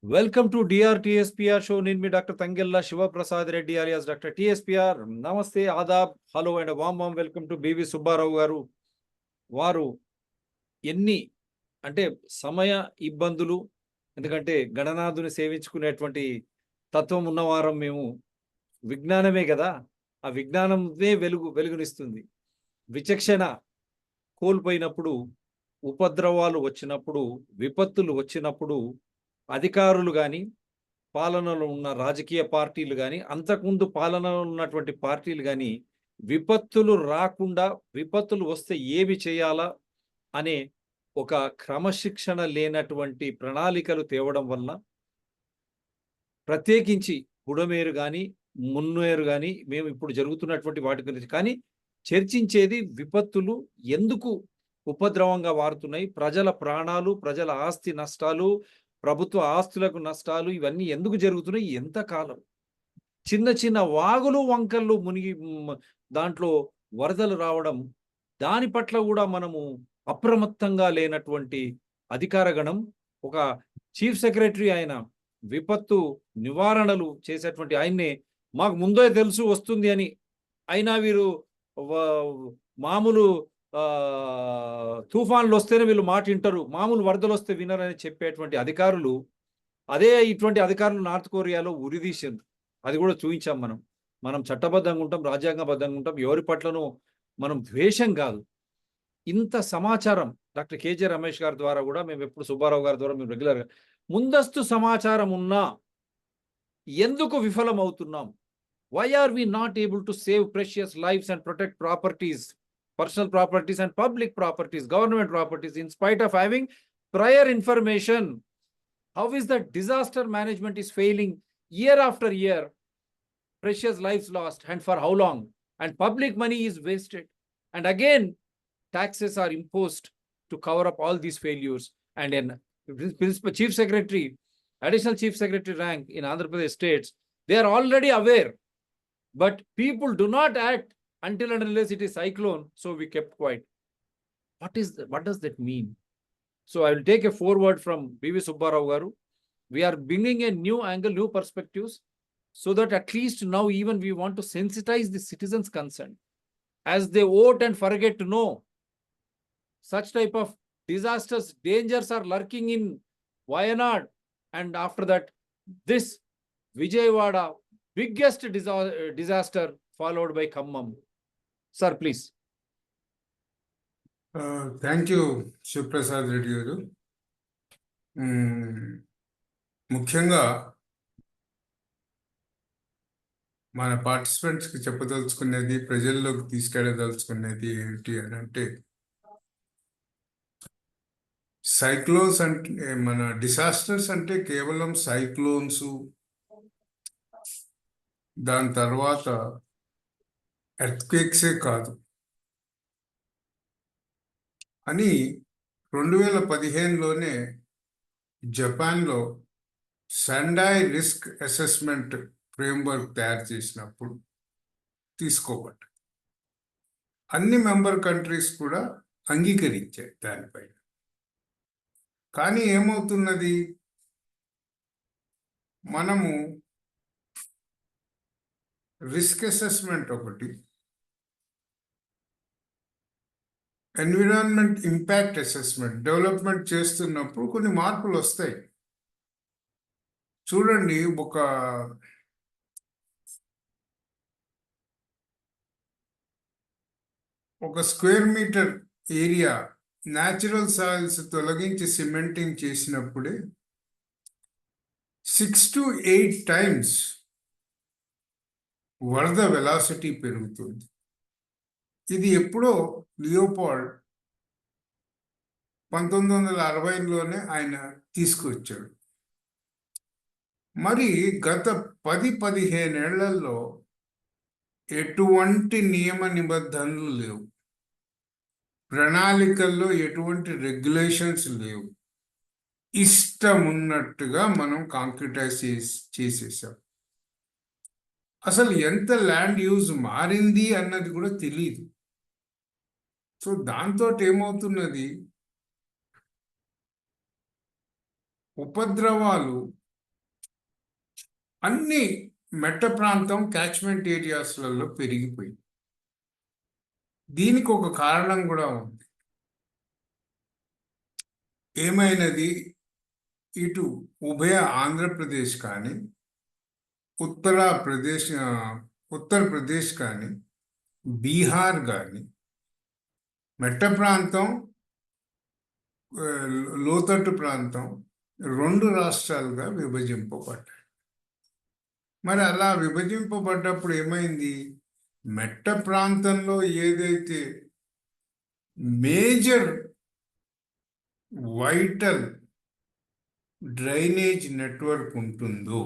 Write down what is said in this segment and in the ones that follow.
Welcome to Dr TSPR show. నేను మీ doctor Thangella Sivaprasad Reddy alias doctor TSPR. నమస్తే, ఆదాబ్, hello and warm welcome to BV Subbarao గారు. వారు ఎన్ని అంటే సమయ ఇబ్బందులు, ఎందుకంటే గణనాథుని సేవించుకునేటువంటి తత్వం ఉన్నవారం మేము. విజ్ఞానమే కదా, ఆ విజ్ఞానమే వెలుగునిస్తుంది. విచక్షణ కోల్పోయినప్పుడు, ఉపద్రవాలు వచ్చినప్పుడు, విపత్తులు వచ్చినప్పుడు అధికారులు కానీ, పాలనలో ఉన్న రాజకీయ పార్టీలు కానీ, అంతకుముందు పాలనలో ఉన్నటువంటి పార్టీలు కానీ విపత్తులు రాకుండా, విపత్తులు వస్తే ఏమి చేయాలా అనే ఒక క్రమశిక్షణ లేనటువంటి ప్రణాళికలు తేవడం వల్ల, ప్రత్యేకించి బుడమేరు కానీ, మున్నేరు కానీ, మేము ఇప్పుడు జరుగుతున్నటువంటి వాటి గురించి కానీ చర్చించేది విపత్తులు ఎందుకు ఉపద్రవంగా మారుతున్నాయి, ప్రజల ప్రాణాలు, ప్రజల ఆస్తి నష్టాలు, ప్రభుత్వ ఆస్తులకు నష్టాలు ఇవన్నీ ఎందుకు జరుగుతున్నాయి, ఎంతకాలం. చిన్న చిన్న వాగులు వంకళ్ళు మునిగి దాంట్లో వరదలు రావడం, దాని పట్ల కూడా మనము అప్రమత్తంగా లేనటువంటి అధికార గణం. ఒక చీఫ్ సెక్రటరీ ఆయన విపత్తు నివారణలు చేసేటువంటి ఆయన్నే మాకు ముందే తెలుసు వస్తుంది అని, అయినా వీరు మామూలు తుఫాన్లు వస్తేనే వీళ్ళు మాట వింటారు, మామూలు వరదలు వస్తే వినరని చెప్పేటువంటి అధికారులు. అదే ఇటువంటి అధికారులు నార్త్ కొరియాలో ఉరిదీశారు. అది కూడా చూపించాం మనం. మనం చట్టబద్ధంగా ఉంటాం, రాజ్యాంగబద్ధంగా ఉంటాం, ఎవరి పట్లను మనం ద్వేషం కాదు. ఇంత సమాచారం డాక్టర్ కేజే రమేష్ గారి ద్వారా కూడా మేము ఎప్పుడు, సుబ్బారావు గారి ద్వారా మేము రెగ్యులర్గా ముందస్తు సమాచారం ఉన్నా ఎందుకు విఫలం అవుతున్నాం? Why are we not able to save precious lives and protect properties, personal properties and public properties, government properties, in spite of having prior information? How is that disaster management is failing year after year? Precious lives lost, and for how long? And public money is wasted. And again, taxes are imposed to cover up all these failures. And in principal chief secretary, additional chief secretary rank in Andhra Pradesh states, they are already aware. But people do not act until and unless it is cyclone, so we kept quiet. What does that mean? So I will take a forward from B.V. Subbarao Garu. We are bringing a new angle, new perspectives, so that at least now even we want to sensitize the citizens' concern. As they vote and forget to know, such type of disasters, dangers are lurking in Wayanad, and after that, this Vijayawada, biggest disaster followed by Khammam. Sir, please. Thank you, Shivaprasad Reddy garu. ముఖ్యంగా మన పార్టిసిపెంట్స్కి చెప్పదలుచుకునేది, ప్రజల్లోకి తీసుకెళ్ళదలుచుకునేది ఏంటి అని అంటే, cyclones అంటే, మన disasters అంటే కేవలం సైక్లోన్స్, దాని తర్వాత ఎర్త్క్వేక్సే కాదు అని 2015లోనే జపాన్లో సెండాయ్ రిస్క్ అసెస్మెంట్ ఫ్రేమ్వర్క్ తయారు చేసినప్పుడు తీసుకోబట్ట అన్ని మెంబర్ కంట్రీస్ కూడా అంగీకరించాయి దానిపైన. కానీ ఏమవుతున్నది, మనము రిస్క్ అసెస్మెంట్ ఒకటి, ఎన్విరాన్మెంట్ ఇంపాక్ట్ అసెస్మెంట్ డెవలప్మెంట్ చేస్తున్నప్పుడు కొన్ని మార్పులు వస్తాయి. చూడండి, ఒక square metre area natural soils తొలగించి సిమెంటింగ్ చేసినప్పుడే 6 to 8 times వరద వెలాసిటీ పెరుగుతుంది. ఇది ఎప్పుడో లియోపాల్డ్ 1960లోనే ఆయన తీసుకొచ్చాడు. మరి గత 10-15 ఏళ్లలో ఎటువంటి నియమ నిబంధనలు లేవు, ప్రణాళికల్లో ఎటువంటి రెగ్యులేషన్స్ లేవు. ఇష్టమున్నట్టుగా మనం కాంక్రిటైజ్ చేసేసాం. అసలు ఎంత ల్యాండ్ యూజ్ మారింది అన్నది కూడా తెలియదు. సో దాంతో ఏమవుతున్నది, ఉపద్రవాలు అన్ని మెట్ట ప్రాంతం క్యాచ్మెంట్ ఏరియాస్లలో పెరిగిపోయింది. దీనికి ఒక కారణం కూడా ఉంది. ఏమైనది, ఇటు ఉభయ ఆంధ్రప్రదేశ్ కానీ ఉత్తరప్రదేశ్ కానీ బీహార్ కానీ మెట్ట ప్రాంతం, లోతట్టు ప్రాంతం 2 రాష్ట్రాలుగా విభజింపబడ్డాయి. మరి అలా విభజింపబడ్డప్పుడు ఏమైంది, మెట్ట ప్రాంతంలో ఏదైతే మేజర్ వైటల్ డ్రైనేజ్ నెట్వర్క్ ఉంటుందో,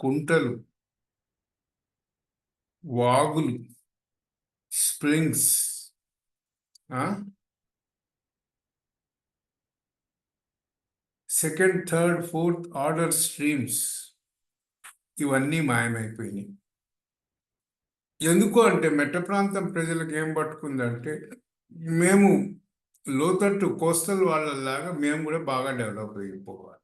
కుంటలు, వాగులు, springs, second, third, fourth order streams, ఇవన్నీ మాయమైపోయినాయి. ఎందుకు అంటే మెట్ట ప్రాంతం ప్రజలకు ఏం పట్టుకుందంటే, మేము లోతట్టు కోస్టల్ వాళ్ళలాగా మేము కూడా బాగా డెవలప్ అయిపోవాలి.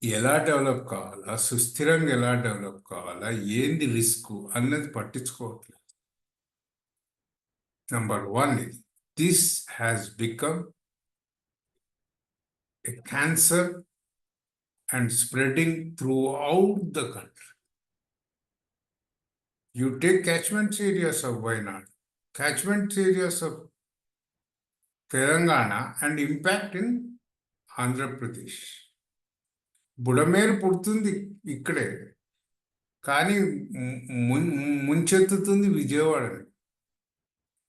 ఎలా డెవలప్ కావాలా, సుస్థిరంగా ఎలా డెవలప్ కావాలా, ఏంది రిస్క్ అన్నది పట్టించుకోవట్లేదు. Number 1, this has become a cancer and spreading throughout the country. You take catchment areas of Wayanad, catchment areas of Telangana, and impact in Andhra Pradesh. Budameru పుడుతుంది ఇక్కడే, కానీ ముంచెత్తుతుంది విజయవాడని.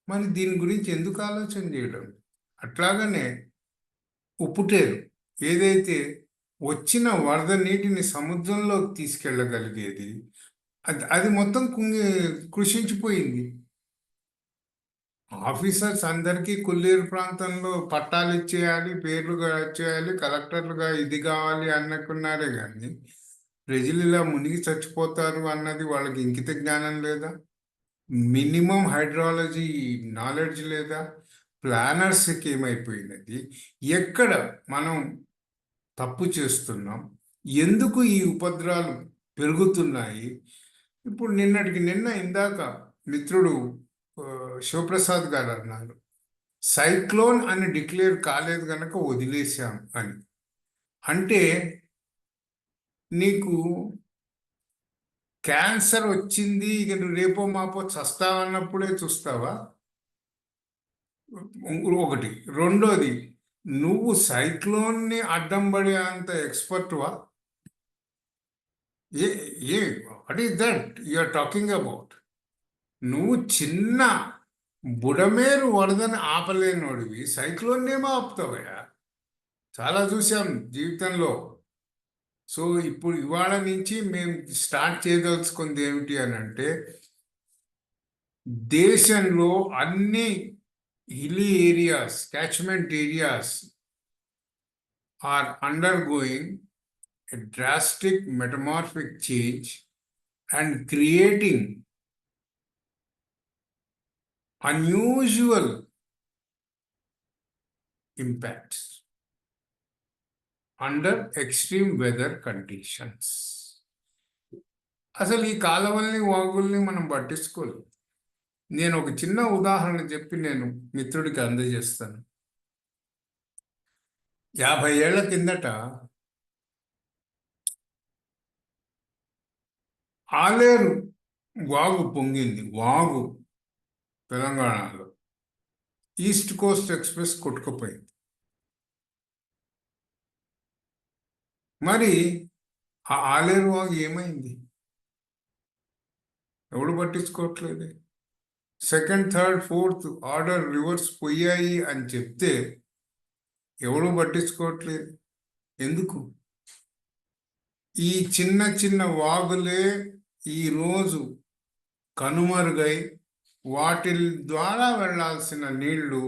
మరి దీని గురించి ఎందుకు ఆలోచన చేయడం? అట్లాగనే ఉప్పుటేరు ఏదైతే వచ్చిన వరద నీటిని సముద్రంలోకి తీసుకెళ్ళగలిగేది, అది మొత్తం కృషించిపోయింది. ఆఫీసర్స్ అందరికీ కొల్లేరు ప్రాంతంలో పట్టాలు ఇచ్చేయాలి, పేర్లుగా ఇచ్చేయాలి, కలెక్టర్లుగా ఇది కావాలి అన్నకున్నారే కానీ ప్రజలు ఇలా మునిగి చచ్చిపోతారు అన్నది వాళ్ళకి ఇంకిత జ్ఞానం లేదా? మినిమం హైడ్రాలజీ నాలెడ్జ్ లేదా? ప్లానర్స్కి ఏమైపోయినది? ఎక్కడ మనం తప్పు చేస్తున్నాం? ఎందుకు ఈ ఉపద్రవాలు పెరుగుతున్నాయి? ఇప్పుడు ఇందాక మిత్రుడు శివప్రసాద్ గారు అన్నారు, సైక్లోన్ అని డిక్లేర్ కాలేదు కనుక వదిలేశాం అని. అంటే నీకు క్యాన్సర్ వచ్చింది, ఇక నువ్వు రేపో మాపో చస్తావన్నప్పుడే చూస్తావా? ఒకటి. రెండోది, నువ్వు సైక్లోన్ని అడ్డం పడే అంత ఎక్స్పర్ట్వా? What is that you are talking about? నువ్వు చిన్న బుడమేరు వరదని ఆపలేనోడివి, సైక్లోన్ ఏమో ఆపుతావయ్యా? చాలా చూసాం జీవితంలో. సో ఇప్పుడు ఇవాళ నుంచి మేము స్టార్ట్ చేయదలుచుకుంది ఏమిటి అని అంటే, దేశంలో అన్ని hilly areas, catchment areas are undergoing a drastic metamorphic change and creating unusual impacts under extreme weather conditions. అసలు ఈ కాలువల్ని వాగుల్ని మనం పట్టించుకోలేదు. నేను ఒక చిన్న ఉదాహరణ చెప్పి నేను మిత్రుడికి అందజేస్తాను. 50 ఏళ్ల కిందట ఆలేరు వాగు పొంగింది. వాగు తెలంగాణలో ఈస్ట్ కోస్ట్ ఎక్స్ప్రెస్ కొట్టుకుపోయింది. మరి ఆ ఆలేరు వాగు ఏమైంది? ఎవడు పట్టించుకోవట్లేదు. Second, third, fourth order reverse పోయాయి అని చెప్తే ఎవరు పట్టించుకోవట్లేదు. ఎందుకు? ఈ చిన్న చిన్న వాగులే ఈరోజు కనుమరుగై వాటి ద్వారా వెళ్లాల్సిన నీళ్లు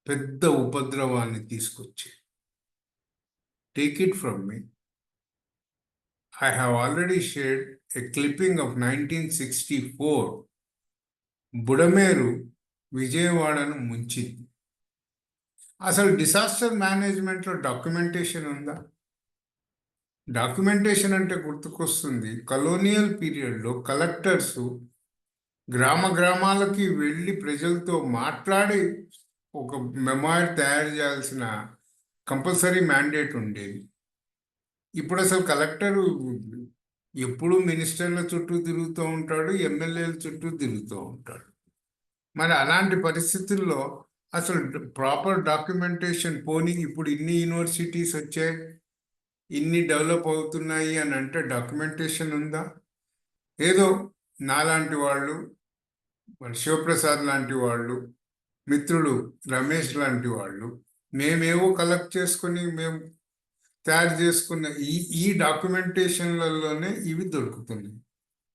పెద్ద ఉపద్రవాన్ని తీసుకొచ్చాయి. Take it from me, I have already shared a clipping of 1964. Budameru విజయవాడను ముంచింది. అసలు డిసాస్టర్ మేనేజ్మెంట్లో డాక్యుమెంటేషన్ ఉందా? డాక్యుమెంటేషన్ అంటే గుర్తుకొస్తుంది, కలోనియల్ పీరియడ్లో కలెక్టర్స్ గ్రామ గ్రామాలకి వెళ్ళి ప్రజలతో మాట్లాడి ఒక మెమాయిర్ తయారు చేయాల్సిన కంపల్సరీ మ్యాండేట్ ఉండేది. ఇప్పుడు అసలు కలెక్టర్ ఎప్పుడు మినిస్టర్ల చుట్టూ తిరుగుతూ ఉంటాడు, ఎమ్మెల్యేల చుట్టూ తిరుగుతూ ఉంటాడు. మరి అలాంటి పరిస్థితుల్లో అసలు ప్రాపర్ డాక్యుమెంటేషన్ పోనీ ఇప్పుడు ఇన్ని యూనివర్సిటీస్ వచ్చాయి, ఇన్ని డెవలప్ అవుతున్నాయి అని అంటే డాక్యుమెంటేషన్ ఉందా? ఏదో నాలాంటి వాళ్ళు, శివప్రసాద్ లాంటి వాళ్ళు, మిత్రుడు రమేష్ లాంటి వాళ్ళు మేమేవో కలెక్ట్ చేసుకుని మేము తయారు చేసుకున్న ఈ డాక్యుమెంటేషన్లలోనే ఇవి దొరుకుతున్నాయి.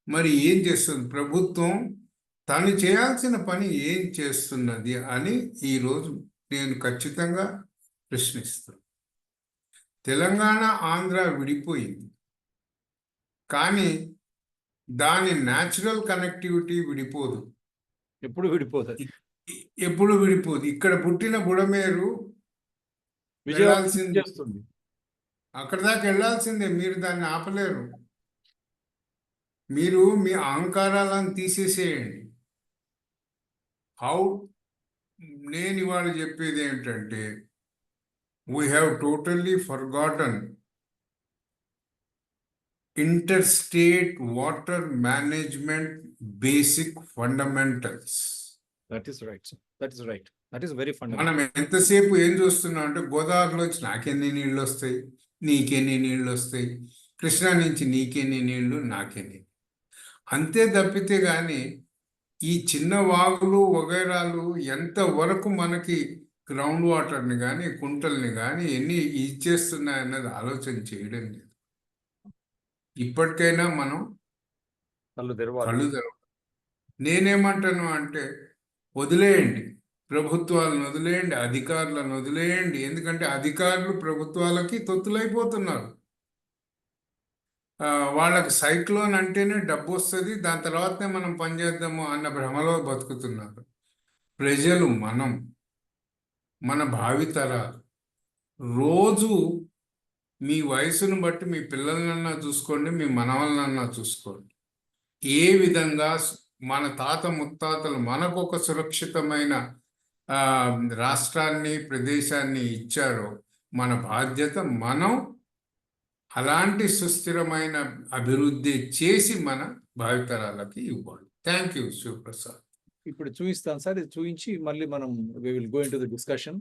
మరి ఏం చేస్తుంది ప్రభుత్వం? తను చేయాల్సిన పని ఏం చేస్తున్నది అని ఈరోజు నేను ఖచ్చితంగా ప్రశ్నిస్తాను. తెలంగాణ ఆంధ్ర విడిపోయింది, కానీ దాని న్యాచురల్ కనెక్టివిటీ విడిపోదు. ఎప్పుడు విడిపోతుంది. ఎప్పుడు విడిపోదు. ఇక్కడ పుట్టిన బుడమేరు విజయవాడ వెళ్ళాల్సింది, చేస్తుంది. అక్కడ దాకా వెళ్ళాల్సిందే. మీరు దాన్ని ఆపలేరు. మీరు మీ అహంకారాలను తీసేసేయండి. నేను ఇవాళ చెప్పేది ఏంటంటే, we have totally forgotten interstate water management basic fundamentals. That is right sir, that is right, that is very fundamental. మనం ఎంతసేపు ఏం చూస్తున్నాం అంటే, గోదావరిలో వచ్చి నాకెన్ని నీళ్ళు వస్తాయి, నీకెన్ని నీళ్ళు వస్తాయి, కృష్ణా నుంచి నీకెన్ని నీళ్లు, నాకెన్ని, అంతే తప్పితే కానీ ఈ చిన్న వాగులు వగైరాలు ఎంతవరకు మనకి గ్రౌండ్ వాటర్ని కానీ కుంటల్ని కానీ ఎన్ని ఇచ్చేస్తున్నాయన్నది ఆలోచన చేయడం లేదు. ఇప్పటికైనా మనం కళ్ళు కళ్ళు తెరవాలి. నేనేమంటాను అంటే, వదిలేయండి, ప్రభుత్వాలను వదిలేయండి, అధికారులను వదిలేయండి. ఎందుకంటే అధికారులు ప్రభుత్వాలకి తొత్తులైపోతున్నారు. వాళ్ళకి సైక్లోన్ అంటేనే డబ్బు వస్తుంది, దాని తర్వాతనే మనం పనిచేద్దాము అన్న భ్రమలో బతుకుతున్నారు. ప్రజలు మన భావితరాలు. రోజు మీ వయసును బట్టి మీ పిల్లలనన్నా చూసుకోండి, మీ మనవలనన్నా చూసుకోండి. ఏ విధంగా మన తాత ముత్తాతలు మనకు ఒక సురక్షితమైన రాష్ట్రాన్ని, ప్రదేశాన్ని ఇచ్చారో, మన బాధ్యత మనం అలాంటి సుస్థిరమైన అభివృద్ధి చేసి మన భావితరాలకి ఇవ్వాలి. Thank you Shivaprasad. ఇప్పుడు చూపిస్తాను సార్, ఇది చూపించి మళ్ళీ మనం we will go into the discussion.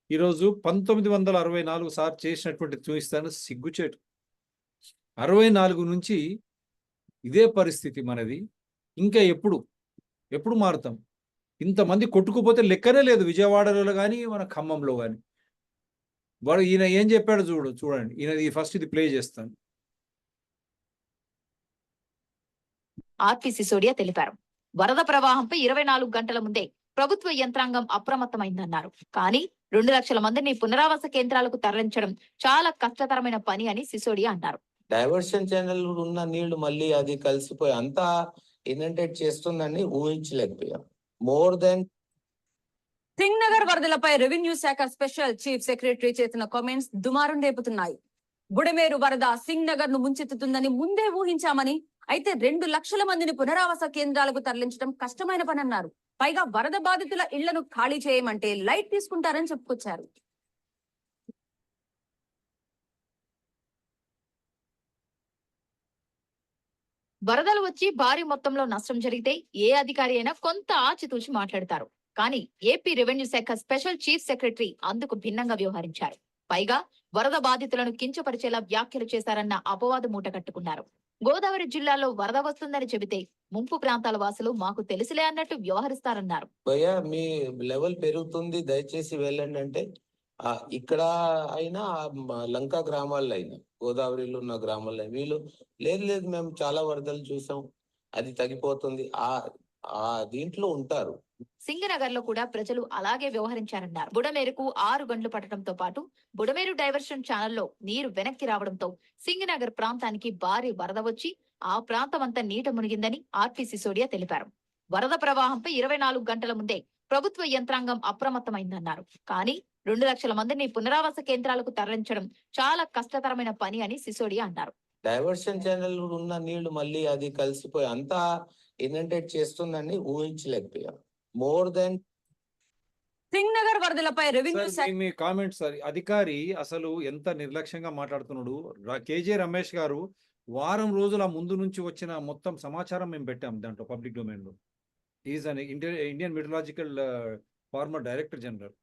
ఈరోజు 1964 సార్ చేసినటువంటి చూపిస్తాను. సిగ్గుచేటు 64 నుంచి ఇదే పరిస్థితి మనది. ఇంకా ఎప్పుడు మారుతాం? ఇంతమంది కొట్టుకుపోతే లెక్కనే లేదు విజయవాడలో కానీ మన ఖమ్మంలో కానీ. వాడు ఈయన ఏం చెప్పాడు చూడండి. ఈయన ఫస్ట్ ఇది ప్లే చేస్తాను. ఆర్పి సిసోడియా తెలిపారు. వరద ప్రవాహంపై 24 గంటల ముందే ప్రభుత్వ యంత్రాంగం అప్రమత్తమైందన్నారు. కానీ 2 లక్షల మందిని పునరావాస కేంద్రాలకు తరలించడం చాలా కష్టతరమైన పని అని సిసోడియా అన్నారు. డైవర్షన్ ఛానల్ ఉన్న నీళ్లు మళ్ళీ అది కలిసిపోయి అంతా ఇనంటేట్ చేస్తుందని ఊహించలేకపోయాం. మోర్ దెన్ సింగ్ నగర్ వరదలపై రెవెన్యూ శాఖ స్పెషల్ చీఫ్ సెక్రటరీ చేసిన కామెంట్స్ దుమారం రేపుతున్నాయి. బుడమేరు వరద సింగ్ నగర్ ను ముంచెత్తుతుందని ముందే ఊహించామని, అయితే 2 లక్షల మందిని పునరావాస కేంద్రాలకు తరలించడం కష్టమైన పని అన్నారు. పైగా వరద బాధితుల ఇళ్లను ఖాళీ చేయమంటే లైట్ తీసుకుంటారని చెప్పుకొచ్చారు. వరదలు వచ్చి భారీ మొత్తంలో నష్టం జరిగితే ఏ అధికారి అయినా కొంత ఆచితూచి మాట్లాడతారు. కానీ ఏపీ రెవెన్యూ శాఖ స్పెషల్ చీఫ్ సెక్రటరీ అందుకు భిన్నంగా వ్యవహరించారు. పైగా వరద బాధితులను కించపరిచేలా వ్యాఖ్యలు చేశారన్న అపవాదు మూట కట్టుకున్నారు. గోదావరి జిల్లాలో వరద వస్తుందని చెబితే ముంపు ప్రాంతాల వాసులు మాకు తెలుసులే అన్నట్టు వ్యవహరిస్తారన్నారు. భయ్యా మీ లెవెల్ పెరుగుతుంది, దయచేసి వెళ్ళండి అంటే ఇక్కడ అయినా లంకా గ్రామాల్లో అయినా గోదావరిలో ఉన్న గ్రామాల్లో వీళ్ళు లేదు మేము చాలా వరదలు చూసాం, అది తగ్గిపోతుంది ఆ దీంట్లో ఉంటారు. సింగనగర్ లో కూడా ప్రజలు అలాగే వ్యవహరించారన్నారు. బుడమేరుకు 6 గంటలు పట్టడంతో పాటు బుడమేరు డైవర్షన్ ఛానల్లో నీరు వెనక్కి రావడంతో సింగనగర్ ప్రాంతానికి భారీ వరద వచ్చి ఆ ప్రాంతం అంతా నీట మునిగిందని ఆర్పి సిసోడియా తెలిపారు. వరద ప్రవాహంపై 24 గంటల ముందే ప్రభుత్వ యంత్రాంగం అప్రమత్తమైందన్నారు. కానీ 2 లక్షల మందిని పునరావాస కేంద్రాలకు తరలించడం చాలా కష్టతరమైన పని అని సిసోడియా అన్నారు. డైవర్షన్ ఛానల్ ఉన్న నీళ్లు మళ్ళీ అది కలిసిపోయి అంతా ఇనంటేట్ చేస్తుందని ఊహించలేకపోయాం. మోర్ దెన్ సింగ్ నగర్ వరదలపై రెవెన్యూ సార్, శాఖ మీ కామెంట్స్ సార్. అధికారి అసలు ఎంత నిర్లక్ష్యంగా మాట్లాడుతున్నాడు. కేజే రమేష్ గారు వారం రోజుల ముందు నుంచి వచ్చిన మొత్తం సమాచారం మేము పెట్టాం దాంట్లో పబ్లిక్ డొమైన్ లో. Is an Indian meteorological former director general.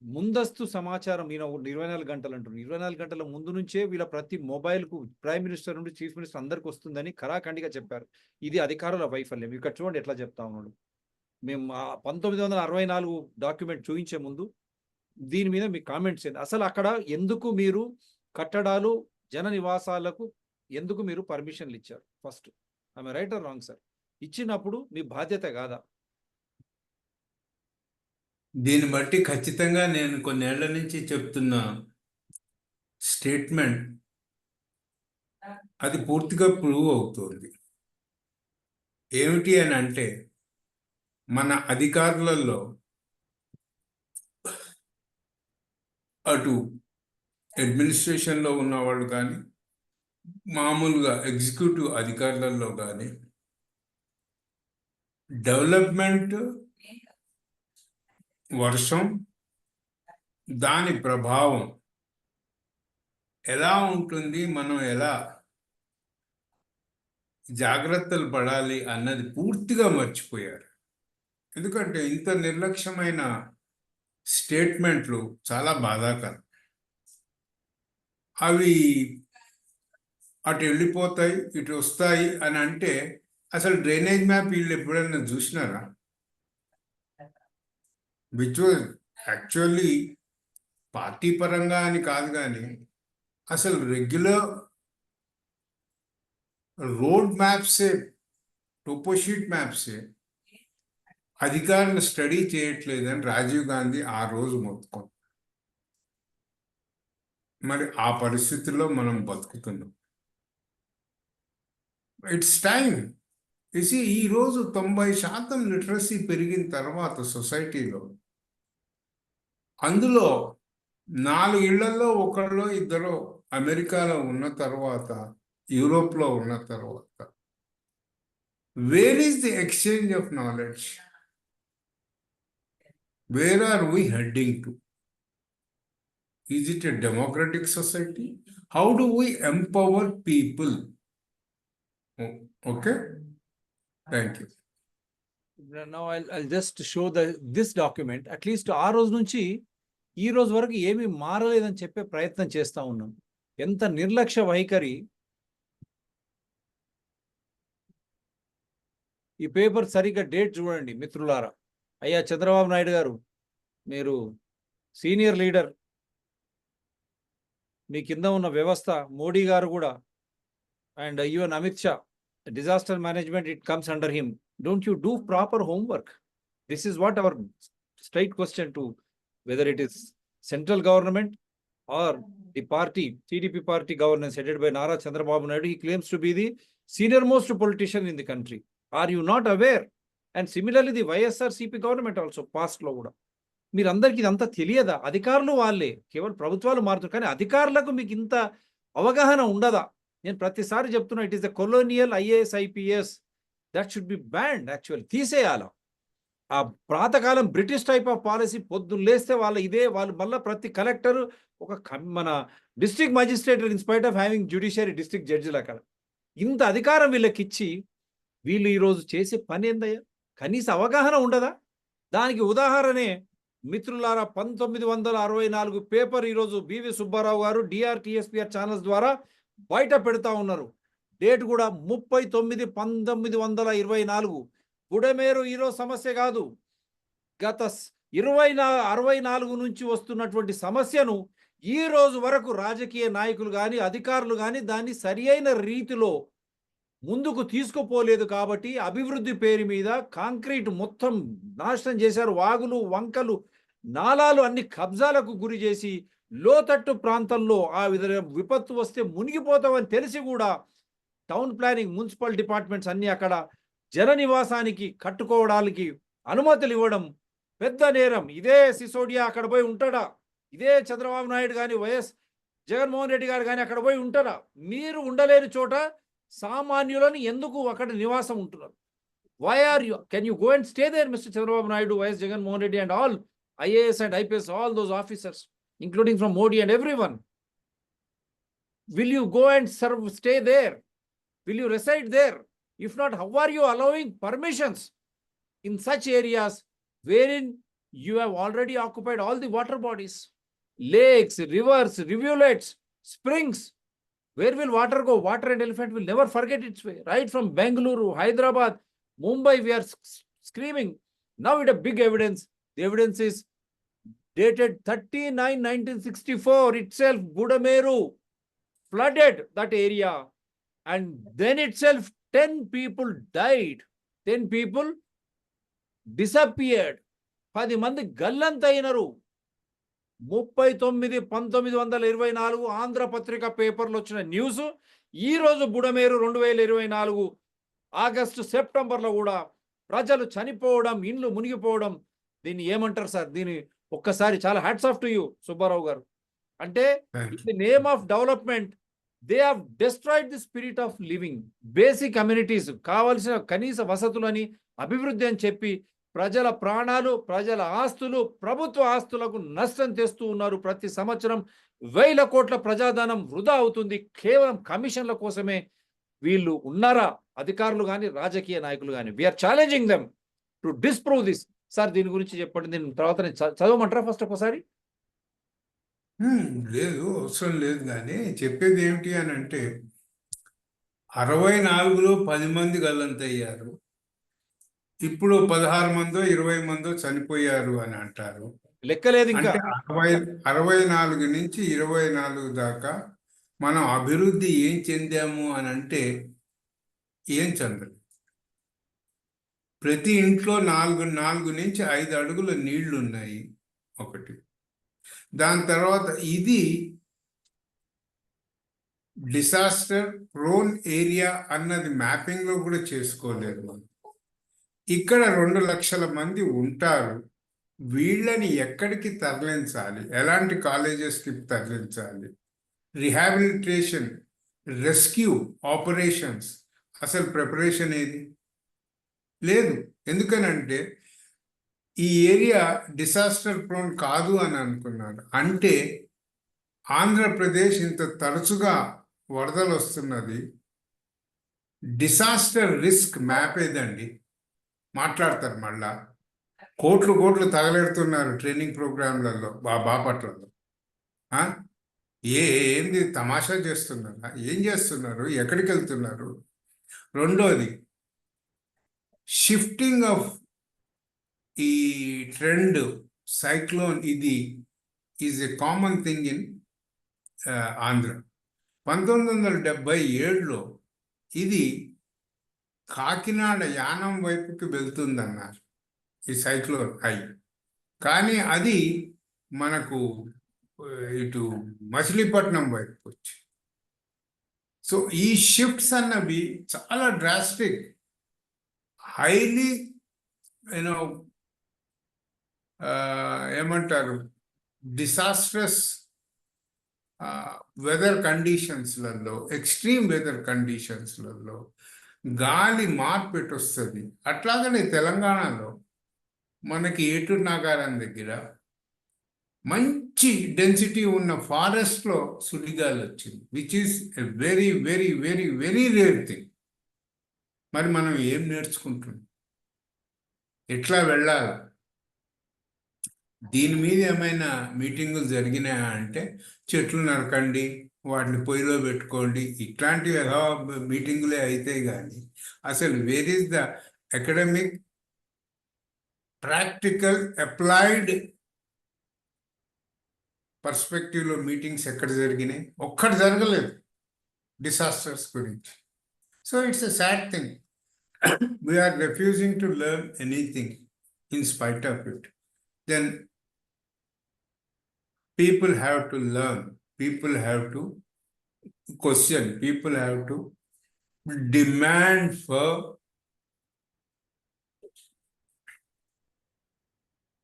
ముందస్తు సమాచారం ఈయన 24 గంటలు అంటున్నారు. 24 గంటల ముందు నుంచే వీళ్ళ ప్రతి మొబైల్ కు ప్రైమ్ మినిస్టర్ నుండి చీఫ్ మినిస్టర్ అందరికి వస్తుందని ఖరాఖండిగా చెప్పారు. ఇది అధికారుల వైఫల్యం. ఇక్కడ చూడండి ఎట్లా చెప్తా ఉన్నాడు. మేము 1964 డాక్యుమెంట్ చూపించే ముందు దీని మీద మీ కామెంట్స్ ఏంది? అసలు అక్కడ ఎందుకు మీరు కట్టడాలు జన నివాసాలకు ఎందుకు మీరు పర్మిషన్లు ఇచ్చారు? ఫస్ట్ ఆమె రైట్ ఆర్ రాంగ్ సార్? ఇచ్చినప్పుడు మీ బాధ్యత కాదా? దీన్ని బట్టి ఖచ్చితంగా నేను కొన్నేళ్ల నుంచి చెప్తున్న స్టేట్మెంట్ అది పూర్తిగా ప్రూవ్ అవుతుంది. ఏమిటి అని అంటే, మన అధికారులలో అటు అడ్మినిస్ట్రేషన్లో ఉన్నవాళ్ళు కానీ మామూలుగా ఎగ్జిక్యూటివ్ అధికారులలో కానీ డెవలప్మెంట్, వర్షం, దాని ప్రభావం ఎలా ఉంటుంది, మనం ఎలా జాగ్రత్తలు పడాలి అన్నది పూర్తిగా మర్చిపోయారు. ఎందుకంటే ఇంత నిర్లక్ష్యమైన స్టేట్మెంట్లు చాలా బాధాకరం. అవి అటు వెళ్ళిపోతాయి, ఇటు వస్తాయి అని అంటే అసలు డ్రైనేజ్ మ్యాప్ వీళ్ళు ఎప్పుడైనా చూసినారా? విచ్ వాజ్ యాక్చువల్లీ పార్టీ పరంగా అని కాదు, కానీ అసలు రెగ్యులర్ రోడ్ మ్యాప్సే, టోపోషీట్ మ్యాప్సే అధికారులు స్టడీ చేయట్లేదని రాజీవ్ గాంధీ ఆ రోజు మొత్తుకొని, మరి ఆ పరిస్థితుల్లో మనం బతుకుతున్నాం. It's time. ఈరోజు 90% లిటరసీ పెరిగిన తర్వాత సొసైటీలో, అందులో 4 ఇళ్లలో ఒకళ్ళో ఇద్దరు అమెరికాలో ఉన్న తర్వాత, యూరోప్లో ఉన్న తర్వాత, where is the exchange of knowledge? Where are we heading to? Is it a democratic society? How do we empower people? Okay, thank you. Now I'll just show this document. At least ఆ రోజు నుంచి ఈ రోజు వరకు ఏమీ మారలేదని చెప్పే ప్రయత్నం చేస్తా ఉన్నాం. ఎంత నిర్లక్ష్య వైఖరి! ఈ పేపర్ సరిగ్గా డేట్ చూడండి మిత్రులారా. అయ్యా చంద్రబాబు నాయుడు గారు, మీరు సీనియర్ లీడర్, మీ కింద ఉన్న వ్యవస్థ, మోడీ గారు కూడా, and even Amit Shah, disaster management, it comes under him. Don't you do proper homework? This is what our straight question to whether it is central government or the party, TDP party governance headed by Nara Chandrababu Naidu. He claims to be the senior most politician in the country. Are you not aware? And similarly the YSRCP government also past లో కూడా మీరందరికీ ఇదంతా తెలియదా? అధికారులు వాళ్ళే, కేవలం ప్రభుత్వాలు మారుతారు, కానీ అధికారులకు మీకు ఇంత అవగాహన ఉండదా? నేను ప్రతిసారి చెప్తున్నా, it is the colonial IAS IPS that should be banned. Actual తీసేయాల. ఆ ప్రాతకాలం బ్రిటిష్ టైప్ ఆఫ్ పాలసీ, పొద్దున్న లేస్తే వాళ్ళు మళ్ళీ ప్రతి కలెక్టర్ ఒక మన district magistrate in spite of having judiciary district జడ్జిలు అక్కడ ఇంత అధికారం వీళ్ళకి ఇచ్చి వీళ్ళు ఈరోజు చేసే పని ఏందయ్యా? కనీస అవగాహన ఉండదా? దానికి ఉదాహరణే మిత్రులారా, 1964 పేపర్ ఈరోజు బివి సుబ్బారావు గారు DRTSPR ఛానల్స్ ద్వారా బయట పెడతా ఉన్నారు. డేట్ కూడా 30/9/1924. బుడమేరు ఈరోజు సమస్య కాదు, గత 64 నుంచి వస్తున్నటువంటి సమస్యను ఈ రోజు వరకు రాజకీయ నాయకులు కానీ అధికారులు కానీ దాన్ని సరి అయిన రీతిలో ముందుకు తీసుకుపోలేదు. కాబట్టి అభివృద్ధి పేరు మీద కాంక్రీట్ మొత్తం నాశనం చేశారు. వాగులు, వంకలు, నాలాలు అన్ని కబ్జాలకు గురి చేసి లోతట్టు ప్రాంతంలో ఆ విపత్తు వస్తే మునిగిపోతామని తెలిసి కూడా టౌన్ ప్లానింగ్, మున్సిపల్ డిపార్ట్మెంట్స్ అన్ని అక్కడ జన నివాసానికి కట్టుకోవడానికి అనుమతులు ఇవ్వడం పెద్ద నేరం. ఇదే సిసోడియా అక్కడ పోయి ఉంటాడా? ఇదే చంద్రబాబు నాయుడు కానీ వైఎస్ జగన్మోహన్ రెడ్డి గారు కానీ అక్కడ పోయి ఉంటారా? మీరు ఉండలేని చోట సామాన్యులను ఎందుకు అక్కడ నివాసం ఉంటున్నారు? Why are you? Can you go and stay there, Mr. Chandrababu Naidu, YS Jagan Mohan Reddy, and all IAS and IPS, all those officers, including from Modi and everyone? Will you go and serve, stay there? Will you reside there? If not, how are you allowing permissions in such areas wherein you have already occupied all the water bodies, lakes, rivers, rivulets, springs? Where will water go? Water and elephant will never forget its way. Right from Bengaluru, Hyderabad, Mumbai, we are screaming. Now it a big evidence. The evidence is dated 39/1964 itself. Budameru flooded that area, and then itself 10 people died. 10 people disappeared. 10 మంది గల్లంతైనరు. 39/1924 ఆంధ్రపత్రిక పేపర్లో వచ్చిన news ఈ రోజు Budameru 2024 August సెప్టెంబర్లో కూడా ప్రజలు చనిపోవడం, ఇండ్లు మునిగిపోవడం. దీన్ని ఏమంటారు సార్? దీన్ని ఒక్కసారి చాలా hats off to you Subbarao గారు. అంటే in the name of development they have destroyed the spirit of living. Basic communities కావాల్సిన కనీస వసతులని అభివృద్ధి అని చెప్పి ప్రజల ప్రాణాలు, ప్రజల ఆస్తులు, ప్రభుత్వ ఆస్తులకు నష్టం తెస్తూ ఉన్నారు. ప్రతి సంవత్సరం 1000 కోట్ల ప్రజాధనం వృధా అవుతుంది కేవలం కమిషన్ల కోసమే. వీళ్ళు ఉన్నారా అధికారులు కానీ రాజకీయ నాయకులు కానీ? We are challenging them to disprove this. Sir దీని గురించి చెప్పండి. దీని తర్వాత చదవమంటారా ఫస్ట్ ఒకసారి? లేదు, అవసరం లేదు. కానీ చెప్పేది ఏమిటి అని అంటే 64లో 10 మంది గల్లంతయ్యారు. ఇప్పుడు 16 మందో 20 మందో చనిపోయారు అని అంటారు. లెక్కలేదు ఇంకా. అంటే 64 నుంచి 24 దాకా మనం అభివృద్ధి ఏం చెందాము అని అంటే ఏం చెందలేదు. ప్రతి ఇంట్లో 4 నుంచి 5 అడుగుల నీళ్లు ఉన్నాయి ఒకటి. దాని తర్వాత ఇది డిసాస్టర్ ప్రోన్ ఏరియా అన్నది మ్యాపింగ్ లో కూడా చేసుకోలేదు మనం. ఇక్కడ 2 లక్షల మంది ఉంటారు. వీళ్ళని ఎక్కడికి తరలించాలి, ఎలాంటి కాలేజెస్కి తరలించాలి, రిహాబిలిటేషన్, రెస్క్యూ ఆపరేషన్స్, అసలు ప్రిపరేషన్ ఏది లేదు. ఎందుకనంటే ఈ ఏరియా డిసాస్టర్ ప్రోన్ కాదు అని అనుకున్నారు. అంటే ఆంధ్రప్రదేశ్ ఇంత తరచుగా వరదలు వస్తున్నది డిసాస్టర్ రిస్క్ మ్యాప్ ఏదండి. మాట్లాడతారు మళ్ళా కోట్లు తగలెడుతున్నారు ట్రైనింగ్ ప్రోగ్రాంలలో బాపట్లలో. ఏంది తమాషా చేస్తున్నారా? ఏం చేస్తున్నారు? ఎక్కడికి వెళ్తున్నారు? రెండోది షిఫ్టింగ్ ఆఫ్ ఈ ట్రెండ్ సైక్లోన్. ఇది is a common thing in Andhra. 1977లో ఇది కాకినాడ యానం వైపుకి వెళ్తుందన్నారు ఈ సైక్లోన్ అయి. కానీ అది మనకు ఇటు మచిలీపట్నం వైపు వచ్చి. సో ఈ షిఫ్ట్స్ అన్నవి చాలా డ్రాస్టిక్, హైలీ యూనో ఏమంటారు డిసాస్ట్రస్ వెదర్ కండిషన్స్లలో, ఎక్స్ట్రీమ్ వెదర్ కండిషన్స్లలో గాలి మార్పు వస్తుంది. అట్లాగనే తెలంగాణలో మనకి ఏటూరు నాగారం దగ్గర మంచి డెన్సిటీ ఉన్న ఫారెస్ట్లో సుడిగాలి వచ్చింది, which is a very very very very rare thing. మరి మనం ఏం నేర్చుకుంటున్నాం? ఎట్లా వెళ్ళాలి? దీని మీద ఏమైనా మీటింగులు జరిగినాయా అంటే చెట్లు నరకండి, వాటిని పొయ్యిలో పెట్టుకోండి, ఇట్లాంటివి ఎలా మీటింగులే అయితే కానీ అసలు where is the academic practical applied పర్స్పెక్టివ్లో మీటింగ్స్ ఎక్కడ జరిగినాయి? ఒక్కటి జరగలేదు డిసాస్టర్స్ గురించి. So it's a sad thing. We are refusing to learn anything in spite of it. Then people have to learn, people have to question, people have to demand for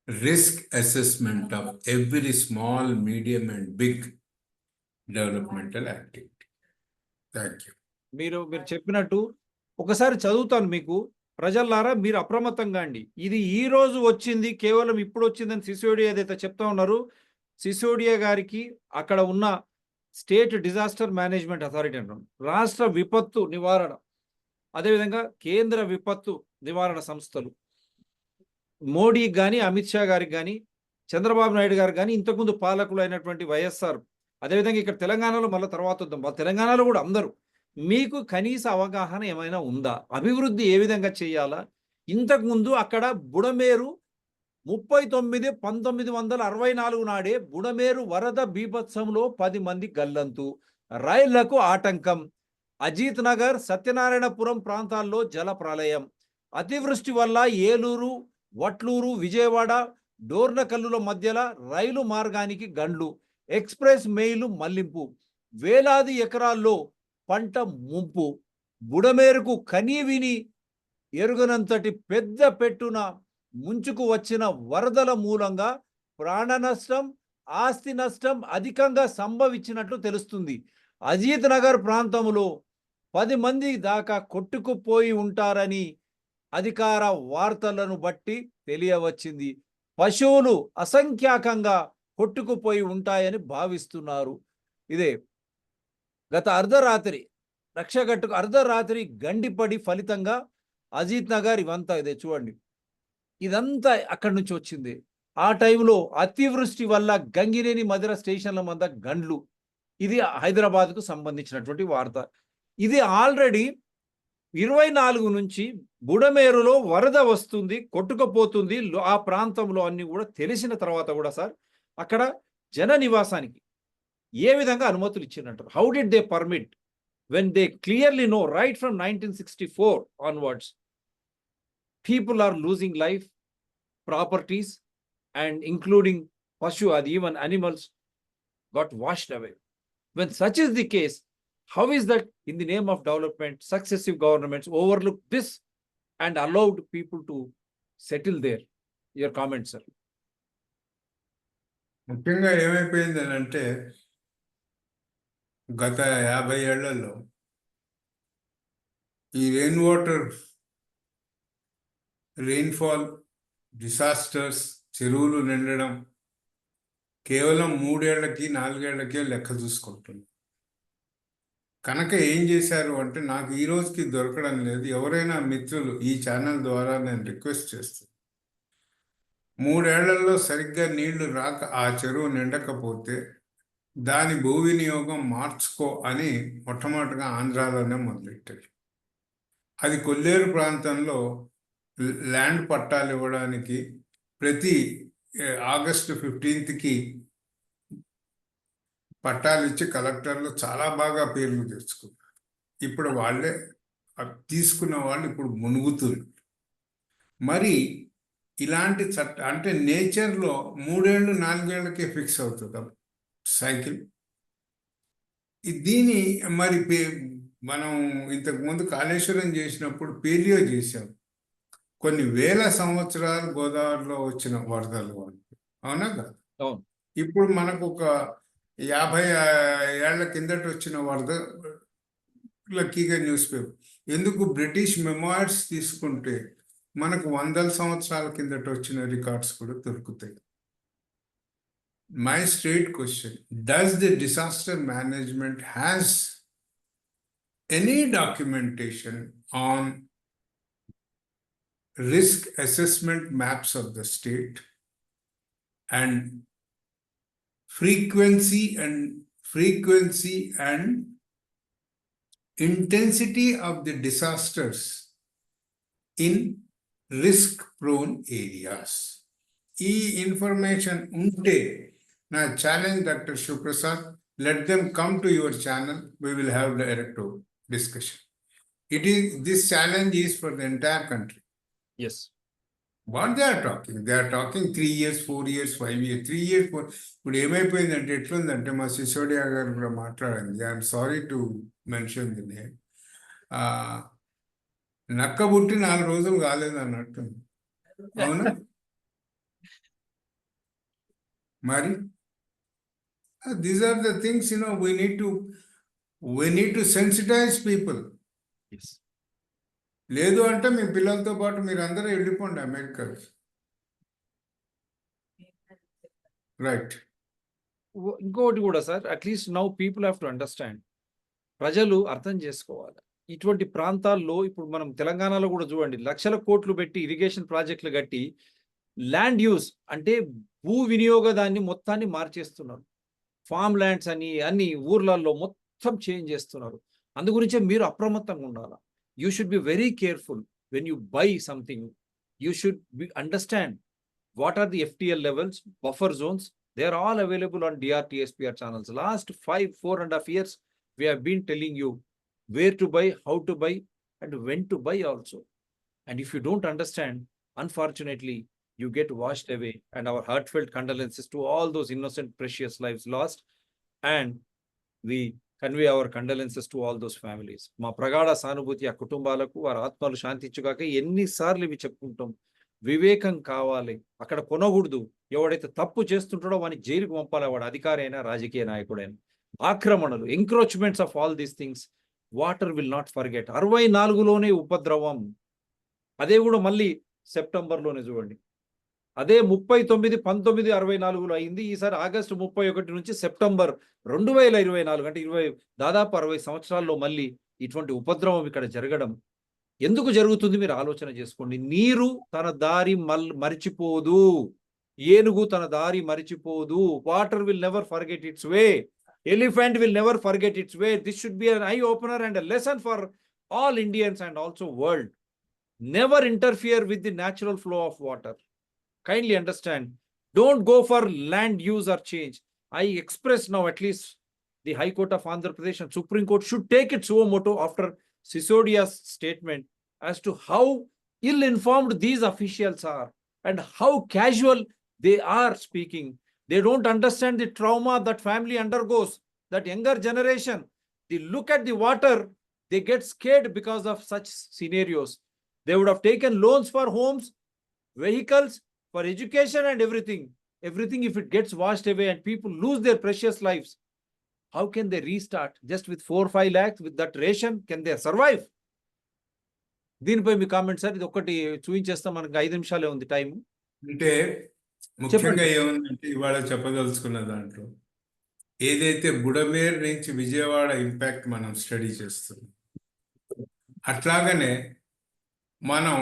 risk assessment of every small, medium, and big developmental activity. Thank you. మీరు చెప్పినట్టు ఒకసారి చదువుతాను మీకు. ప్రజల్లారా మీరు అప్రమత్తంగా అండి. ఇది ఈ రోజు వచ్చింది, కేవలం ఇప్పుడు వచ్చిందని సిసోడియా ఏదైతే చెప్తా ఉన్నారు, సిసోడియా గారికి అక్కడ ఉన్న స్టేట్ డిజాస్టర్ మేనేజ్మెంట్ అథారిటీ అంటారు, రాష్ట్ర విపత్తు నివారణ, అదేవిధంగా కేంద్ర విపత్తు నివారణ సంస్థలు, మోడీకి కానీ అమిత్ షా గారికి కానీ చంద్రబాబు నాయుడు గారు కానీ ఇంతకుముందు పాలకులు అయినటువంటి వైఎస్ఆర్, అదేవిధంగా ఇక్కడ తెలంగాణలో మళ్ళీ తర్వాత వద్దాం, తెలంగాణలో కూడా అందరూ మీకు కనీస అవగాహన ఏమైనా ఉందా? అభివృద్ధి ఏ విధంగా చేయాలా? ఇంతకుముందు అక్కడ బుడమేరు 39/1964 నాడే బుడమేరు వరద బీభత్సంలో 10 మంది గల్లంతు, రైళ్లకు ఆటంకం, అజిత్ నగర్, సత్యనారాయణపురం ప్రాంతాల్లో జల ప్రళయం, అతివృష్టి వల్ల ఏలూరు, వట్లూరు, విజయవాడ, డోర్నకల్లుల మధ్యలో రైలు మార్గానికి గండ్లు, ఎక్స్ప్రెస్ మెయిలు మళ్లింపు, వేలాది ఎకరాల్లో పంట ముంపు, బుడమేరుకు కనీవిని ఎరుగనంతటి పెద్ద పెట్టున ముంచుకు వచ్చిన వరదల మూలంగా ప్రాణ నష్టం, ఆస్తి నష్టం అధికంగా సంభవించినట్లు తెలుస్తుంది. అజిత్ నగర్ ప్రాంతంలో 10 మంది దాకా కొట్టుకుపోయి ఉంటారని అధికార వార్తలను బట్టి తెలియవచ్చింది. పశువులు అసంఖ్యాకంగా కొట్టుకుపోయి ఉంటాయని భావిస్తున్నారు. ఇదే గత అర్ధరాత్రి రక్షగట్టుకు అర్ధరాత్రి గండిపడి ఫలితంగా అజిత్ నగర్ ఇవంతా ఇదే చూడండి, ఇదంతా అక్కడి నుంచి వచ్చింది. ఆ టైంలో అతివృష్టి వల్ల గంగినేని మధిర స్టేషన్ల మధ్య గండ్లు. ఇది హైదరాబాద్కు సంబంధించినటువంటి వార్త. ఇది ఆల్రెడీ 24 నుంచి బుడమేరులో వరద వస్తుంది, కొట్టుకుపోతుంది, ఆ ప్రాంతంలో అన్ని కూడా తెలిసిన తర్వాత కూడా సార్ అక్కడ జన నివాసానికి ఏ విధంగా అనుమతులు ఇచ్చినట్టు, how did they permit when they clearly know right from 1964 onwards people are losing life, properties, and including pashu and even animals got washed away. When such is the case, how is that in the name of development successive governments overlooked this and allowed people to settle there? Your comment, sir. ముఖ్యంగా ఏమైపోయింది అంటే గత 50 ఏళ్లలో ఈ rainfall disasters, చెరువులు నిండడం కేవలం 3 ఏళ్లకి 4 ఏళ్లకే లెక్క చూసుకుంటుంది. కనుక ఏం చేశారు అంటే, నాకు ఈ రోజుకి దొరకడం లేదు, ఎవరైనా మిత్రులు ఈ ఛానల్ ద్వారా నేను రిక్వెస్ట్ చేస్తాను, 3 ఏళ్లలో సరిగ్గా నీళ్లు రాక ఆ చెరువు నిండకపోతే దాని భూ వినియోగం మార్చుకో అని మొట్టమొదటిగా ఆంధ్రాలోనే మొదలెట్టారు. అది కొల్లేరు ప్రాంతంలో ల్యాండ్ పట్టాలు ఇవ్వడానికి ప్రతి ఆగస్టు 15కి పట్టాలు ఇచ్చి కలెక్టర్లు చాలా బాగా పేర్లు తెచ్చుకున్నారు. ఇప్పుడు వాళ్ళే తీసుకున్న వాళ్ళు ఇప్పుడు మునుగుతున్నారు. మరి ఇలాంటి అంటే నేచర్లో 3 ఏళ్ళు 4 ఏళ్ళకే ఫిక్స్ అవుతుంది సైకిల్. దీని మరి మనం ఇంతకుముందు కాళేశ్వరం చేసినప్పుడు పేలియో చేసాం, కొన్ని వేల సంవత్సరాలు గోదావరిలో వచ్చిన వరదలు, అవునా కదా? ఇప్పుడు మనకు ఒక 50 ఏళ్ల కిందట వచ్చిన వరద లక్కీగా న్యూస్ పేపర్. ఎందుకు బ్రిటిష్ మెమోయిర్స్ తీసుకుంటే మనకు 100 సంవత్సరాల కిందట వచ్చిన రికార్డ్స్ కూడా దొరుకుతాయి. My straight question, does the disaster management has any documentation on risk assessment maps of the state and frequency and intensity of the disasters in risk prone areas? ఈ information ఉంటే నా challenge doctor Shivaprasad, let them come to your channel, we will have direct discussion. This challenge is for the entire country. Yes. What they are talking 3 years, 4 years, 5 years, 3 years. ఇప్పుడు ఏమైపోయిందంటే ఎట్లుందంటే, మా సిసోడియా గారు కూడా మాట్లాడింది, I'm sorry to mention the name, నక్క బుట్టి 4 రోజులు కాలేదు అన్నట్టు, అవునా? మరి these are the things we need to sensitize people. లేదు అంటే మీ పిల్లలతో పాటు మీరు అందరూ వెళ్ళిపోండి అమెరికాకి. రైట్. ఇంకొకటి కూడా sir, at least now people have to understand. ప్రజలు అర్థం చేసుకోవాలి. ఇటువంటి ప్రాంతాల్లో ఇప్పుడు మనం తెలంగాణలో కూడా చూడండి, లక్షల కోట్లు పెట్టి ఇరిగేషన్ ప్రాజెక్టులు కట్టి ల్యాండ్ యూస్ అంటే భూ వినియోగదాన్ని మొత్తాన్ని మార్చేస్తున్నారు. ఫామ్ ల్యాండ్స్ అని అన్ని ఊర్లలో మొత్తం చేంజ్ చేస్తున్నారు. అందు గురించే మీరు అప్రమత్తంగా ఉండాలి. You should be very careful when you buy something. You should be understand what are the FTL levels, buffer zones. They are all available on DRTSPR channels. Last 4.5 years, we have been telling you where to buy, how to buy, and when to buy also. And if you don't understand, unfortunately, you get washed away. And our heartfelt condolences to all those innocent, precious lives lost. And we convey our condolences to all those families. మా ప్రగాఢ సానుభూతి ఆ కుటుంబాలకు, వారి ఆత్మలు శాంతించుగాక. ఎన్నిసార్లు ఇవి చెప్పుకుంటాం. వివేకం కావాలి. అక్కడ కొనకూడదు. ఎవడైతే తప్పు చేస్తుంటాడో వాడిని జైలుకు పంపాలి, వాడు అధికారి అయినా రాజకీయ నాయకుడైనా. ఆక్రమణలు, encroachments of all these things water will not forget. 64లోనే ఉపద్రవం, అదే కూడా మళ్ళీ సెప్టెంబర్లోనే చూడండి. అదే 39, 19, 64లో అయింది. ఈసారి ఆగస్టు 31 నుంచి సెప్టెంబర్ 2024 అంటే దాదాపు 60 సంవత్సరాల్లో మళ్ళీ ఇటువంటి ఉపద్రవం ఇక్కడ జరగడం ఎందుకు జరుగుతుంది మీరు ఆలోచన చేసుకోండి. నీరు తన దారి మరిచిపోదు, ఏనుగు తన దారి మరిచిపోదు. Water will never forget its way. Elephant will never forget its way. This should be an eye opener and a lesson for all Indians and also world. Never interfere with the natural flow of water. Kindly understand. Don't go for land use or change. I express now at least the High Court of Andhra Pradesh and Supreme Court should take its suo motu after Sisodia's statement as to how ill-informed these officials are and how casual they are speaking. They don't understand the trauma that family undergoes, that younger generation. They look at the water, they get scared because of such scenarios. They would have taken loans for homes, vehicles, for education and everything. Everything if it gets washed away and people lose their precious lives, how can they restart? Just with 4-5 lakhs with that ration, can they survive? దీనిపై మీ comment sir. ఇది ఒకటి చూపించేస్తాం, మనకు 5 నిమిషాలే ఉంది time. అంటే ముఖ్యంగా ఏముందంటే ఇవాళ చెప్పదలుచుకున్న దాంట్లో ఏదైతే బుడమేర్ నుంచి విజయవాడ ఇంపాక్ట్ మనం స్టడీ చేస్తున్నాం, అట్లాగనే మనం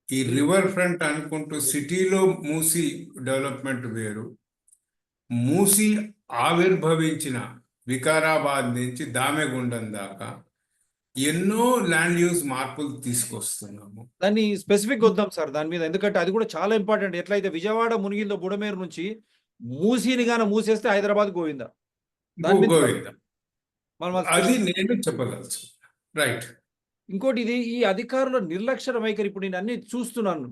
ఈ రివర్ ఫ్రంట్ అనుకుంటూ సిటీలో మూసీ డెవలప్మెంట్ వేరు, మూసీ ఆవిర్భవించిన వికారాబాద్ నుంచి దామెగుండం దాకా ఎన్నో ల్యాండ్ యూజ్ మార్పులు తీసుకొస్తున్నాము. దాన్ని స్పెసిఫిక్ వద్దాం సార్ దాని మీద, ఎందుకంటే అది కూడా చాలా ఇంపార్టెంట్. ఎట్లయితే విజయవాడ మునిగిందో బుడమేరు నుంచి, మూసీని గాన మూసేస్తే హైదరాబాద్ గోవిందా. అది నేను చెప్పదలుచు. రైట్. ఇంకోటి ఇది ఈ అధికారుల నిర్లక్ష్య వైఖరి. ఇప్పుడు నేను అన్ని చూస్తున్నాను.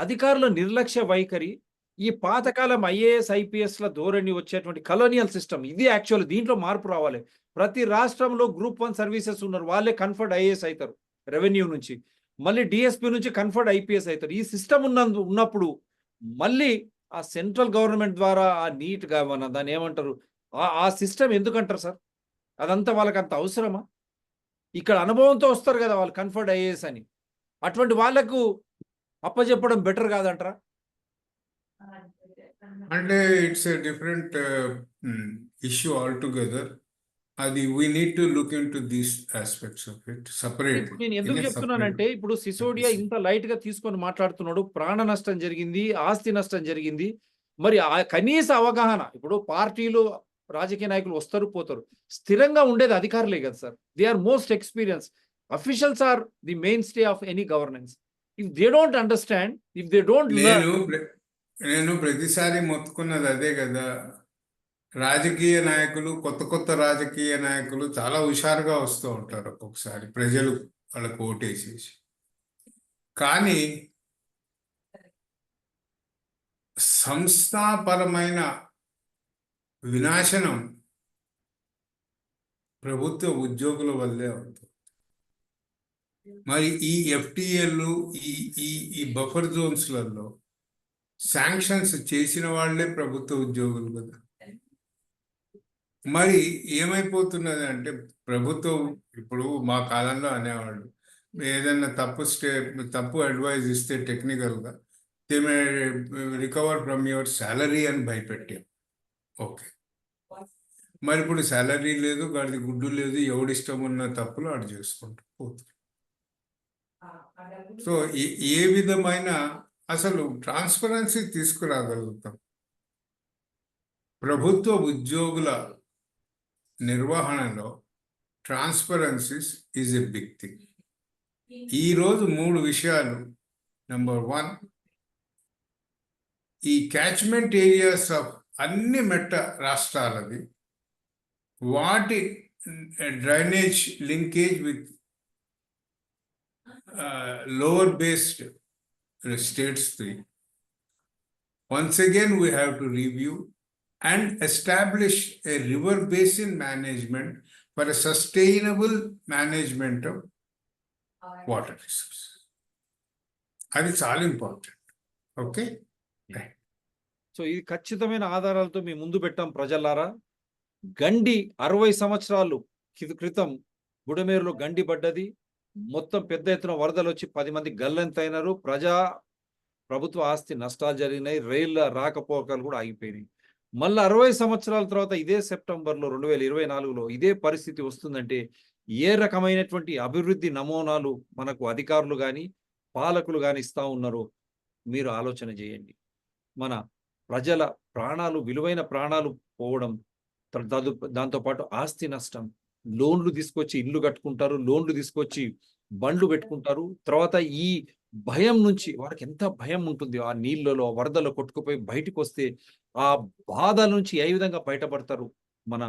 అధికారుల నిర్లక్ష్య వైఖరి, ఈ పాతకాలం IAS IPSల ధోరణి వచ్చేటువంటి కలోనియల్ సిస్టమ్ ఇది. యాక్చువల్ దీంట్లో మార్పు రావాలి. ప్రతి రాష్ట్రంలో Group 1 సర్వీసెస్ ఉన్నారు, వాళ్ళే కన్ఫర్డ్ IAS అవుతారు రెవెన్యూ నుంచి, మళ్ళీ DSP నుంచి కన్ఫర్డ్ IPS అవుతారు. ఈ సిస్టమ్ ఉన్నప్పుడు మళ్ళీ ఆ సెంట్రల్ గవర్నమెంట్ ద్వారా ఆ నీట్గా మన దాన్ని ఏమంటారు ఆ సిస్టమ్ ఎందుకంటారు సార్? అదంతా వాళ్ళకి అంత అవసరమా? ఇక్కడ అనుభవంతో వస్తారు కదా వాళ్ళు కన్ఫర్డ్ IAS అని. అటువంటి వాళ్ళకు అప్పచెప్పడం బెటర్ కాదంటారా? అంటే it's a different issue all together. అది we need to look into these aspects of it separate. నేను ఎందుకు చెప్తున్నానంటే, ఇప్పుడు సిసోడియా ఇంత లైట్ గా తీసుకొని మాట్లాడుతున్నాడు. ప్రాణ నష్టం జరిగింది, ఆస్తి నష్టం జరిగింది. మరి ఆ కనీస అవగాహన, ఇప్పుడు పార్టీలు రాజకీయ నాయకులు వస్తారు పోతారు, స్థిరంగా ఉండేది అధికారులే కదా sir. They are most experience. Officials are the mainstay of any governance. If they don't understand, if they don't నేను ప్రతిసారి మొత్తుకున్నది అదే కదా. రాజకీయ నాయకులు, కొత్త రాజకీయ నాయకులు చాలా హుషారుగా వస్తూ ఉంటారు. ఒక్కొక్కసారి ప్రజలు వాళ్ళకు ఓటేసేసి, కానీ సంస్థాపరమైన వినాశనం ప్రభుత్వ ఉద్యోగుల వల్లే అవుతుంది. మరి ఈ FTL ఈ బఫర్ జోన్స్లలో శాంక్షన్స్ చేసిన వాళ్ళే ప్రభుత్వ ఉద్యోగులు కదా. మరి ఏమైపోతున్నది అంటే ప్రభుత్వం ఇప్పుడు మా కాలంలో అనేవాళ్ళు ఏదైనా తప్పు అడ్వైజ్ ఇస్తే టెక్నికల్గా they may recover from your salary అని భయపెట్టాం. ఓకే, మరి ఇప్పుడు శాలరీ లేదు, గాడిది గుడ్డు లేదు, ఎవడిష్టం ఉన్న తప్పులు ఆడు చేసుకుంటూ పోతుంది. సో ఏ విధమైన అసలు ట్రాన్స్పరెన్సీ తీసుకురాగలుగుతాం? ప్రభుత్వ ఉద్యోగుల నిర్వహణలో ట్రాన్స్పరెన్సీస్ ఈజ్ ఎ బిగ్ థింగ్. ఈరోజు 3 విషయాలు. నెంబర్ 1, ఈ క్యాచ్మెంట్ ఏరియాస్ ఆఫ్ అన్ని మెట్ట రాష్ట్రాలవి వాటి drainage linkage with lower based states 3. Once again, we have to review and establish a river basin management for a sustainable management of water resources. That is all important. Okay? So ఇది ఖచ్చితమైన ఆధారాలతో మేము ముందు పెట్టాం ప్రజలారా. గండి 60 సంవత్సరాలు క్రితం బుడమేరులో గండి పడ్డది. మొత్తం పెద్ద ఎత్తున వరదలు వచ్చి 10 మంది గల్లంతైనారు. ప్రభుత్వ ఆస్తి నష్టాలు జరిగినాయి. రైళ్ల రాకపోకలు కూడా ఆగిపోయినాయి. మళ్ళీ 60 సంవత్సరాల తర్వాత ఇదే సెప్టెంబర్లో 2024లో ఇదే పరిస్థితి వస్తుందంటే ఏ రకమైనటువంటి అభివృద్ధి నమూనాలు మనకు అధికారులు కానీ పాలకులు కానీ ఇస్తా ఉన్నారో మీరు ఆలోచన చేయండి. మన ప్రజల ప్రాణాలు, విలువైన ప్రాణాలు పోవడం, దాంతోపాటు ఆస్తి నష్టం, లోన్లు తీసుకొచ్చి ఇల్లు కట్టుకుంటారు, లోన్లు తీసుకొచ్చి బండ్లు పెట్టుకుంటారు. తర్వాత ఈ భయం నుంచి వారికి ఎంత భయం ఉంటుంది, ఆ నీళ్ళలో వరదలో కొట్టుకుపోయి బయటకు వస్తే ఆ బాధ నుంచి ఏ విధంగా బయటపడతారు మన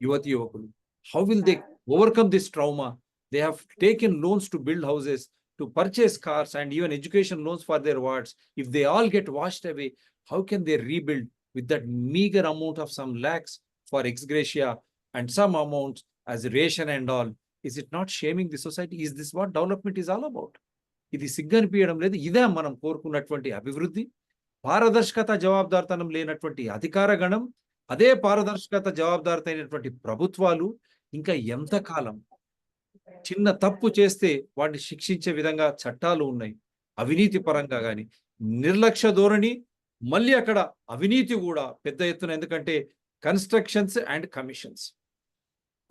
యువకులు? How will they overcome this trauma? They have taken loans to build houses, to purchase cars and even education loans for their wards. If they all get washed away, how can they rebuild with that meager amount of some lakhs for ex gratia and some amounts as ration and all? Is it not shaming the society? Is this what development is all about? ఇది సిగ్గనిపించడం లేదు. ఇదే మనం కోరుకున్నటువంటి అభివృద్ధి. పారదర్శకత, జవాబుదారితనం లేనటువంటి అధికార గణం, అదే పారదర్శకత జవాబుదారిత అయినటువంటి ప్రభుత్వాలు ఇంకా ఎంతకాలం? చిన్న తప్పు చేస్తే వాటిని శిక్షించే విధంగా చట్టాలు ఉన్నాయి. అవినీతి పరంగా కానీ నిర్లక్ష్య ధోరణి, మళ్ళీ అక్కడ అవినీతి కూడా పెద్ద ఎత్తున. ఎందుకంటే కన్స్ట్రక్షన్స్ అండ్ కమిషన్స్,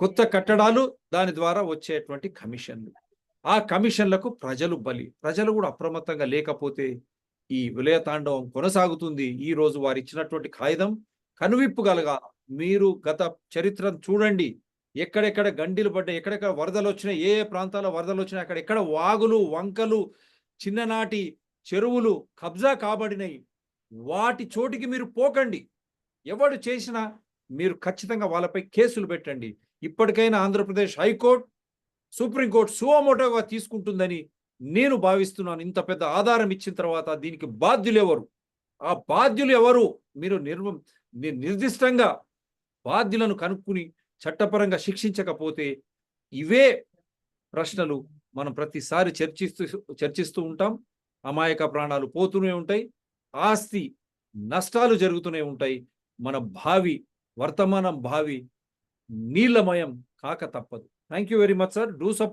కొత్త కట్టడాలు, దాని ద్వారా వచ్చేటువంటి కమిషన్లు, ఆ కమిషన్లకు ప్రజలు బలి. ప్రజలు కూడా అప్రమత్తంగా లేకపోతే ఈ విలయతాండవం కొనసాగుతుంది. ఈ రోజు వారు ఇచ్చినటువంటి కాగితం కనువిప్పు కలగాల. మీరు గత చరిత్రను చూడండి. ఎక్కడెక్కడ గండిలు పడ్డాయి, ఎక్కడెక్కడ వరదలు వచ్చినాయి, ఏ ప్రాంతాల్లో వరదలు వచ్చినాయి, అక్కడెక్కడ వాగులు, వంకలు, చిన్ననాటి చెరువులు కబ్జా కాబడినాయి. వాటి చోటికి మీరు పోకండి. ఎవడు చేసినా మీరు ఖచ్చితంగా వాళ్ళపై కేసులు పెట్టండి. ఇప్పటికైనా ఆంధ్రప్రదేశ్ హైకోర్టు, సుప్రీంకోర్టు సువమోటోగా తీసుకుంటుందని నేను భావిస్తున్నాను. ఇంత పెద్ద ఆధారం ఇచ్చిన తర్వాత దీనికి బాధ్యులు ఎవరు? ఆ బాధ్యులు ఎవరు? మీరు నిర్దిష్టంగా బాధ్యులను కనుక్కుని చట్టపరంగా శిక్షించకపోతే ఇవే ప్రశ్నలు మనం ప్రతిసారి చర్చిస్తూ ఉంటాం. అమాయక ప్రాణాలు పోతూనే ఉంటాయి, ఆస్తి నష్టాలు జరుగుతూనే ఉంటాయి. మన భావి, వర్తమానం భావి నీళ్లమయం కాక తప్పదు. Thank you very much sir. Do support